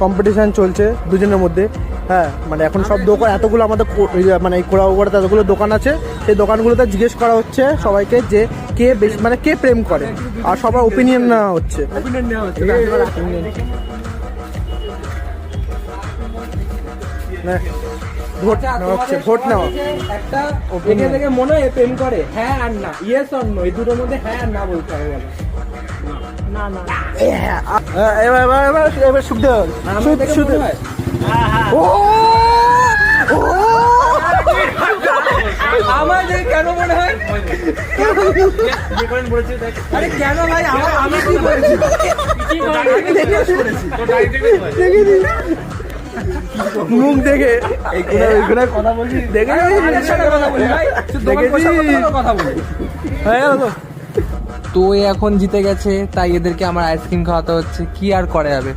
Competition চলছে দুজনের মধ্যে। হ্যাঁ মানে এখন সব দোকান এতগুলো আমাদের মানে কোলাউবাড়িতে এতগুলো দোকান আছে, সেই দোকানগুলোতে জিজ্ঞেস করা হচ্ছে সবাইকে যে কে বেশি মানে কে প্রেম করে, আর সবার ওপিনিয়ন নেওয়া হচ্ছে। ভোট নেওয়া হচ্ছে, ভোট নেওয়া। একটা এখান থেকে মনে হয় প্রেম করে, হ্যাঁ আর না, ইয়েস অর নো, এই দুটোর মধ্যে হ্যাঁ আর না বলতে হবে। বলো না না এবার সুখদেব আমার কেন মনে হয়, আরে কেন ভাই আমি কি করেছি, মুখ দেখে কথা বলছি, দেখে কথা বলি। তো এখন জিতে গেছে, তাই এদেরকে আমার আইসক্রিম খাওয়াতে হচ্ছে, কি আর করে যাবে।